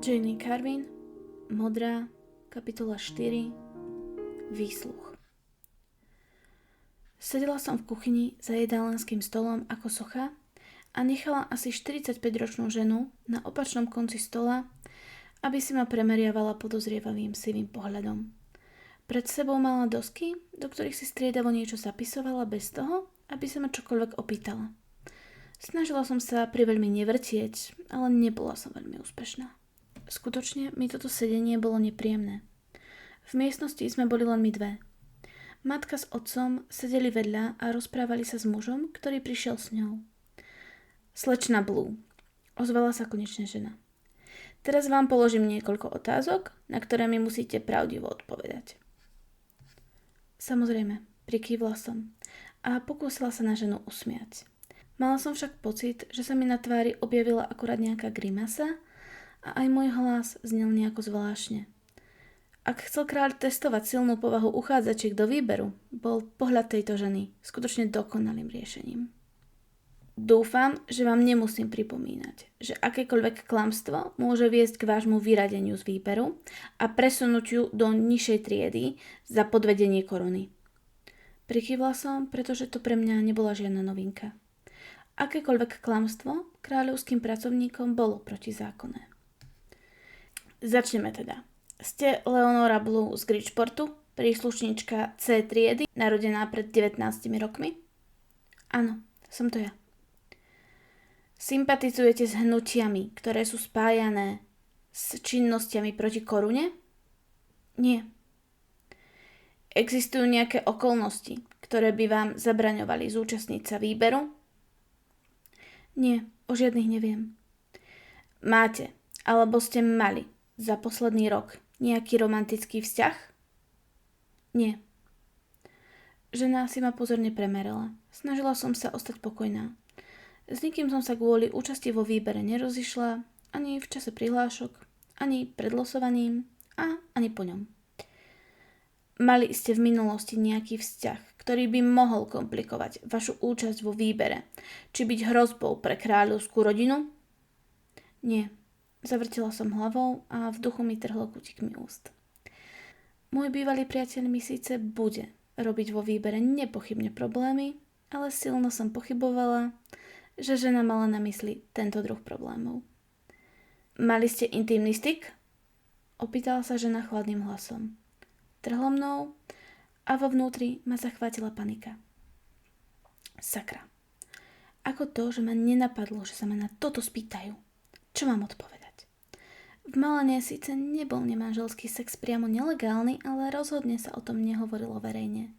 Jane Carvin, Modrá, kapitola 4, Výsluch. Sedela som v kuchyni za jedálenským stolom ako socha a nechala asi 45-ročnú ženu na opačnom konci stola, aby si ma premeriavala podozrievavým sivým pohľadom. Pred sebou mala dosky, do ktorých si striedavo niečo zapisovala bez toho, aby sa ma čokoľvek opýtala. Snažila som sa priveľmi nevrtieť, ale nebola som veľmi úspešná. Skutočne mi toto sedenie bolo nepríjemné. V miestnosti sme boli len my dve. Matka s otcom sedeli vedľa a rozprávali sa s mužom, ktorý prišiel s ňou. Slečna Blue, ozvala sa konečne žena. Teraz vám položím niekoľko otázok, na ktoré mi musíte pravdivo odpovedať. Samozrejme, prikývla som a pokúsila sa na ženu usmiať. Mala som však pocit, že sa mi na tvári objavila akurát nejaká grimasa a aj môj hlas znel nejako zvláštne. Ak chcel kráľ testovať silnú povahu uchádzačiek do výberu, bol pohľad tejto ženy skutočne dokonalým riešením. Dúfam, že vám nemusím pripomínať, že akékoľvek klamstvo môže viesť k vášmu vyradeniu z výberu a presunutiu do nižšej triedy za podvedenie koruny. Prikývla som, pretože to pre mňa nebola žiadna novinka. Akékoľvek klamstvo kráľovským pracovníkom bolo protizákonné. Začneme teda. Ste Leonora Blue z Bridgeportu, príslušnička C triedy, narodená pred 19 rokmi? Áno, som to ja. Sympatizujete s hnutiami, ktoré sú spájané s činnosťami proti korune? Nie. Existujú nejaké okolnosti, ktoré by vám zabraňovali zúčastniť sa výberu? Nie, o žiadnych neviem. Máte, alebo ste mali za posledný rok nejaký romantický vzťah? Nie. Žena si ma pozorne premerala. Snažila som sa ostať pokojná. S nikým som sa kvôli účasti vo výbere nerozišla, ani v čase prihlášok, ani pred losovaním a ani po ňom. Mali ste v minulosti nejaký vzťah, ktorý by mohol komplikovať vašu účasť vo výbere, či byť hrozbou pre kráľovskú rodinu? Nie. Zavrtela som hlavou a v duchu mi trhlo kutikmi úst. Môj bývalý priateľ mi síce bude robiť vo výbere nepochybne problémy, ale silno som pochybovala, že žena mala na mysli tento druh problémov. Mali ste intimný styk? Opýtala sa žena chladným hlasom. Trhlo mnou a vo vnútri ma zachvátila panika. Sakra. Ako to, že ma nenapadlo, že sa ma na toto spýtajú? Čo mám odpovedať? V Malane síce nebol nemanželský sex priamo nelegálny, ale rozhodne sa o tom nehovorilo verejne.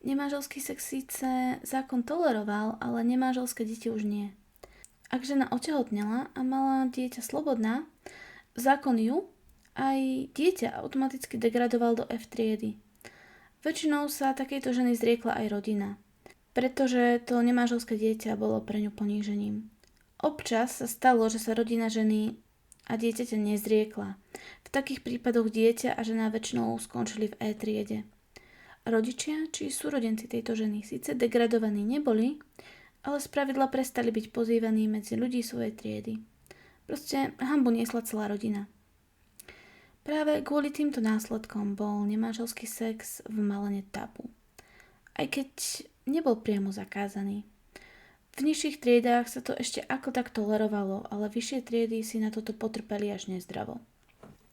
Nemanželský sex síce zákon toleroval, ale nemanželské deti už nie. Ak žena otehotnela a mala dieťa slobodná, zákon ju aj dieťa automaticky degradoval do F triedy. Väčšinou sa takejto ženy zriekla aj rodina, pretože to nemanželské dieťa bolo pre ňu ponížením. Občas sa stalo, že sa rodina ženy a dieťaťa nezriekla. V takých prípadoch dieťa a žena väčšinou skončili v E triede. Rodičia či súrodenci tejto ženy síce degradovaní neboli, ale spravidla prestali byť pozývaní medzi ľudí svojej triedy. Proste hanbu niesla celá rodina. Práve kvôli týmto následkom bol nemanželský sex v Malane tabu. Aj keď nebol priamo zakázaný. V nižších triedách sa to ešte ako tak tolerovalo, ale vyššie triedy si na toto potrpeli až nezdravo.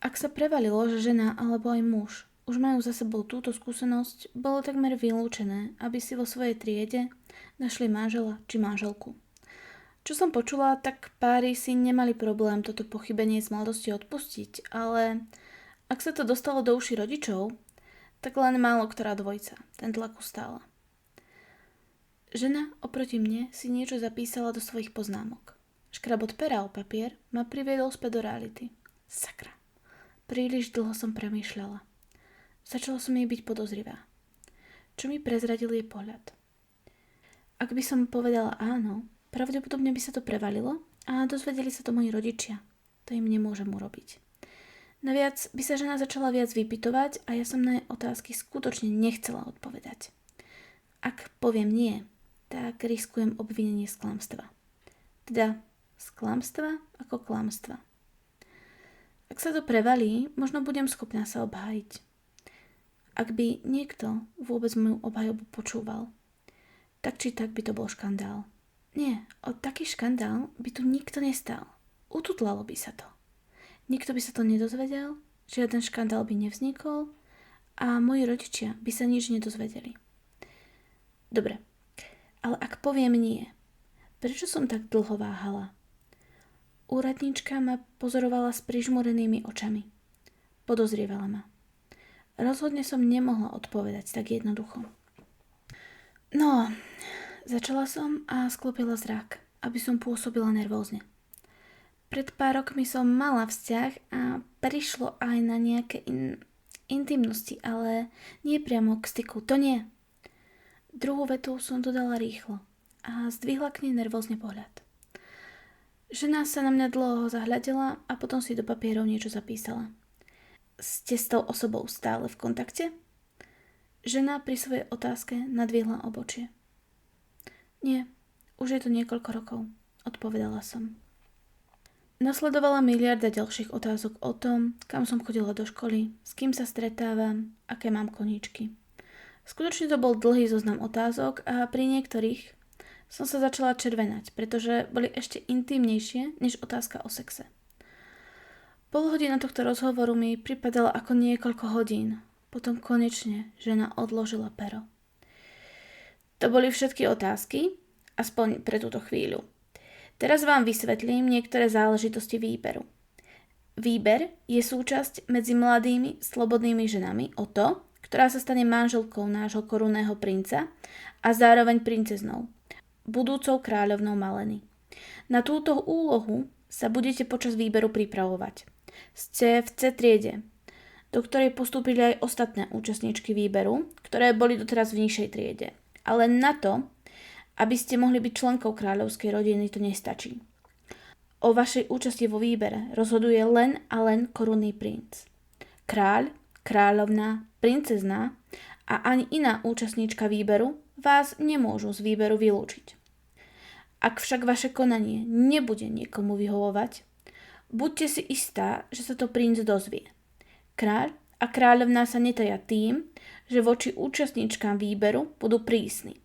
Ak sa prevalilo, že žena alebo aj muž už majú za sebou túto skúsenosť, bolo takmer vylúčené, aby si vo svojej triede našli manžela či manželku. Čo som počula, tak páry si nemali problém toto pochybenie z mladosti odpustiť, ale ak sa to dostalo do uší rodičov, tak len málo ktorá dvojica ten tlak ustála. Žena oproti mne si niečo zapísala do svojich poznámok. Škrabot pera o papier ma priviedol späť do reality. Sakra. Príliš dlho som premýšľala. Začala som jej byť podozrivá. Čo mi prezradil jej pohľad. Ak by som povedala áno, pravdepodobne by sa to prevalilo a dozvedeli sa to moji rodičia. To im nemôžem urobiť. Naviac by sa žena začala viac vypytovať a ja som na jej otázky skutočne nechcela odpovedať. Ak poviem nie, tak riskujem obvinenie z klamstva. Teda z klamstva ako klamstva. Ak sa to prevalí, možno budem schopná sa obhájiť. Ak by niekto vôbec moju obhajobu počúval, tak či tak by to bol škandál. Nie, o taký škandál by tu nikto nestal. Ututlalo by sa to. Nikto by sa to nedozvedel, žiaden škandál by nevznikol a moji rodičia by sa nič nedozvedeli. Dobre, ale ak poviem nie, prečo som tak dlho váhala? Úradníčka ma pozorovala s prižmúrenými očami. Podozrievala ma. Rozhodne som nemohla odpovedať tak jednoducho. No, začala som a sklopila zrak, aby som pôsobila nervózne. Pred pár rokmi som mala vzťah a prišlo aj na nejaké intimnosti, ale nie priamo k styku, to nie. Druhú vetu som dodala rýchlo a zdvihla k nej nervózne pohľad. Žena sa na mňa dlho zahľadila a potom si do papierov niečo zapísala. Ste s tou osobou stále v kontakte? Žena pri svojej otázke nadvihla obočie. Nie, už je to niekoľko rokov, odpovedala som. Nasledovala miliarda ďalších otázok o tom, kam som chodila do školy, s kým sa stretávam, aké mám koníčky. Skutočne to bol dlhý zoznam otázok a pri niektorých som sa začala červenať, pretože boli ešte intímnejšie než otázka o sexe. Pol hodina tohto rozhovoru mi pripadala ako niekoľko hodín. Potom konečne žena odložila pero. To boli všetky otázky, aspoň pre túto chvíľu. Teraz vám vysvetlím niektoré záležitosti výberu. Výber je súčasť medzi mladými, slobodnými ženami o to, ktorá sa stane manželkou nášho korunného princa a zároveň princeznou, budúcou kráľovnou Maleny. Na túto úlohu sa budete počas výberu pripravovať. Ste v C triede, do ktorej postúpili aj ostatné účastníčky výberu, ktoré boli doteraz v nižšej triede. Ale na to, aby ste mohli byť členkou kráľovskej rodiny, to nestačí. O vašej účasti vo výbere rozhoduje len a len korunný princ. Kráľ, kráľovná, princezná a ani iná účastníčka výberu vás nemôžu z výberu vylúčiť. Ak však vaše konanie nebude niekomu vyhovovať, buďte si istá, že sa to princ dozvie. Kráľ a kráľovná sa netajia tým, že voči účastníčkám výberu budú prísni.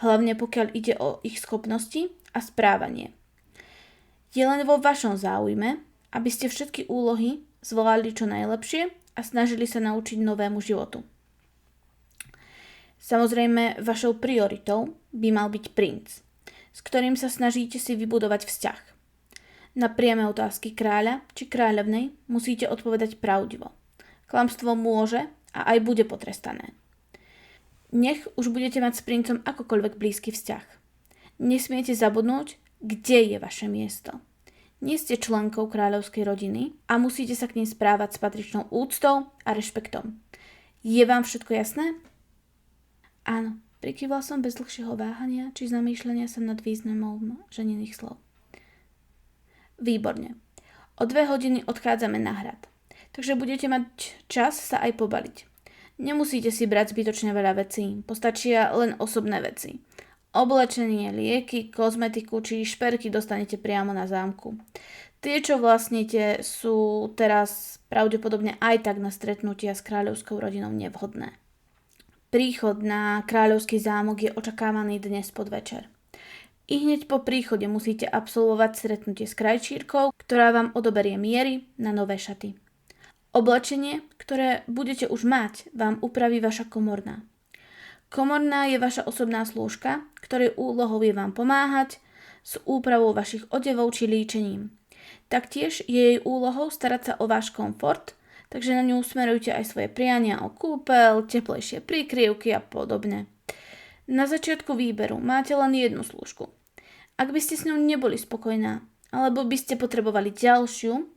Hlavne pokiaľ ide o ich schopnosti a správanie. Je len vo vašom záujme, aby ste všetky úlohy zvládli čo najlepšie a snažili sa naučiť novému životu. Samozrejme, vašou prioritou by mal byť princ, s ktorým sa snažíte si vybudovať vzťah. Na priame otázky kráľa či kráľovnej musíte odpovedať pravdivo. Klamstvo môže a aj bude potrestané. Nech už budete mať s princom akokoľvek blízky vzťah. Nesmiete zabudnúť, kde je vaše miesto. Nie ste členkou kráľovskej rodiny a musíte sa k nej správať s patričnou úctou a rešpektom. Je vám všetko jasné? Áno, prikyvla som bez dlhšieho váhania či zamýšľania sa nad významom ženiných slov. Výborne. O 2 hodiny odchádzame na hrad, takže budete mať čas sa aj pobaliť. Nemusíte si brať zbytočne veľa vecí, postačia len osobné veci. Oblečenie, lieky, kozmetiku či šperky dostanete priamo na zámku. Tie, čo vlastnite, sú teraz pravdepodobne aj tak na stretnutia s kráľovskou rodinou nevhodné. Príchod na kráľovský zámok je očakávaný dnes podvečer. I hneď po príchode musíte absolvovať stretnutie s krajčírkou, ktorá vám odoberie miery na nové šaty. Oblečenie, ktoré budete už mať, vám upraví vaša komorná. Komorná je vaša osobná slúžka, ktorej úlohou je vám pomáhať s úpravou vašich odevov či líčením. Taktiež je jej úlohou starať sa o váš komfort, takže na ňu smerujte aj svoje priania o kúpeľ, teplejšie prikryvky a podobne. Na začiatku výberu máte len jednu slúžku. Ak by ste s ňou neboli spokojná, alebo by ste potrebovali ďalšiu,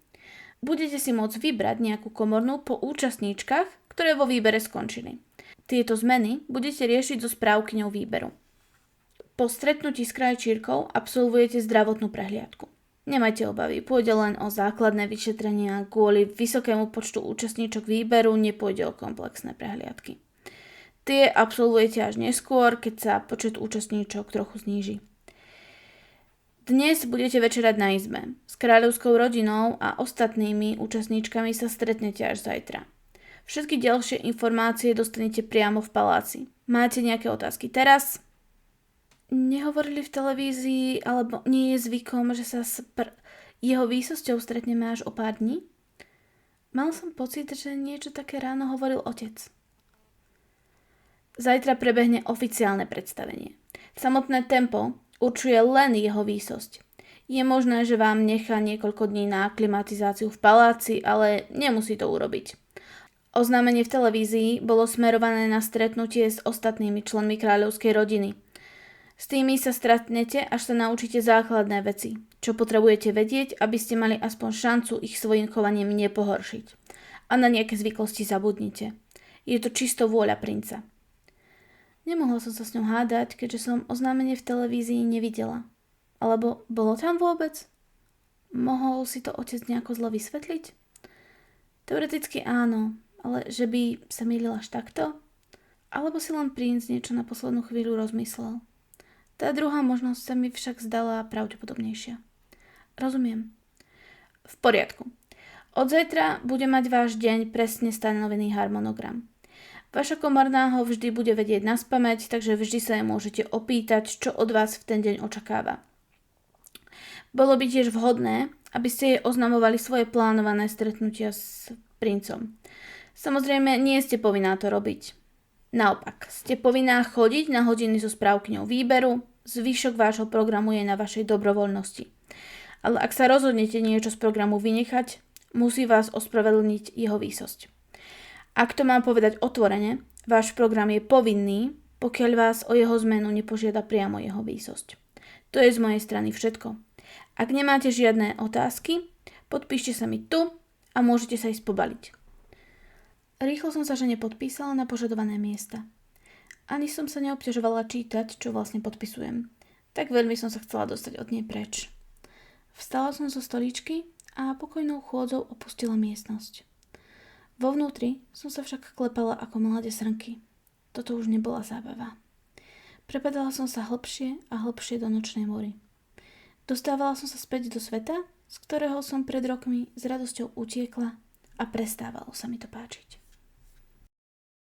budete si môcť vybrať nejakú komornú po účastníčkach, ktoré vo výbere skončili. Tieto zmeny budete riešiť so správkyňou výberu. Po stretnutí s krajčírkou absolvujete zdravotnú prehliadku. Nemajte obavy, pôjde len o základné vyšetrenia, kvôli vysokému počtu účastníčok výberu nepôjde o komplexné prehliadky. Tie absolvujete až neskôr, keď sa počet účastníčok trochu zníži. Dnes budete večerať na izbe. S kráľovskou rodinou a ostatnými účastníčkami sa stretnete až zajtra. Všetky ďalšie informácie dostanete priamo v paláci. Máte nejaké otázky teraz? Nehovorili v televízii, alebo nie je zvykom, že sa jeho výsosťou stretneme až o pár dní? Mal som pocit, že niečo také ráno hovoril otec. Zajtra prebehne oficiálne predstavenie. Samotné tempo určuje len jeho výsosť. Je možné, že vám nechá niekoľko dní na aklimatizáciu v paláci, ale nemusí to urobiť. Oznámenie v televízii bolo smerované na stretnutie s ostatnými členmi kráľovskej rodiny. S tými sa stretnete, až sa naučíte základné veci, čo potrebujete vedieť, aby ste mali aspoň šancu ich svojím chovaním nepohoršiť. A na nejaké zvyklosti zabudnite. Je to čisto vôľa princa. Nemohla som sa s ňou hádať, keďže som oznámenie v televízii nevidela. Alebo bolo tam vôbec? Mohol si to otec nejako zle vysvetliť? Teoreticky áno, ale že by sa mýlil až takto? Alebo si len princ niečo na poslednú chvíľu rozmyslel? Tá druhá možnosť sa mi však zdala pravdepodobnejšia. Rozumiem. V poriadku. Od zajtra bude mať váš deň presne stanovený harmonogram. Vaša komorná ho vždy bude vedieť naspamäť, takže vždy sa jej môžete opýtať, čo od vás v ten deň očakáva. Bolo by tiež vhodné, aby ste jej oznamovali svoje plánované stretnutia s princom. Samozrejme, nie ste povinná to robiť. Naopak, ste povinná chodiť na hodiny so správkňou výberu, zvyšok vášho programu je na vašej dobrovoľnosti. Ale ak sa rozhodnete niečo z programu vynechať, musí vás ospravedlniť jeho výsosť. Ak to mám povedať otvorene, váš program je povinný, pokiaľ vás o jeho zmenu nepožiada priamo jeho výsosť. To je z mojej strany všetko. Ak nemáte žiadne otázky, podpíšte sa mi tu a môžete sa ísť pobaliť. Rýchlo som sa žene podpísala na požadované miesta. Ani som sa neobťažovala čítať, čo vlastne podpisujem. Tak veľmi som sa chcela dostať od nej preč. Vstala som zo stoličky a pokojnou chôdzou opustila miestnosť. Vo vnútri som sa však klepala ako mladé srnky. Toto už nebola zábava. Prepadala som sa hlbšie a hlbšie do nočnej mory. Dostávala som sa späť do sveta, z ktorého som pred rokmi s radosťou utiekla a prestávalo sa mi to páčiť.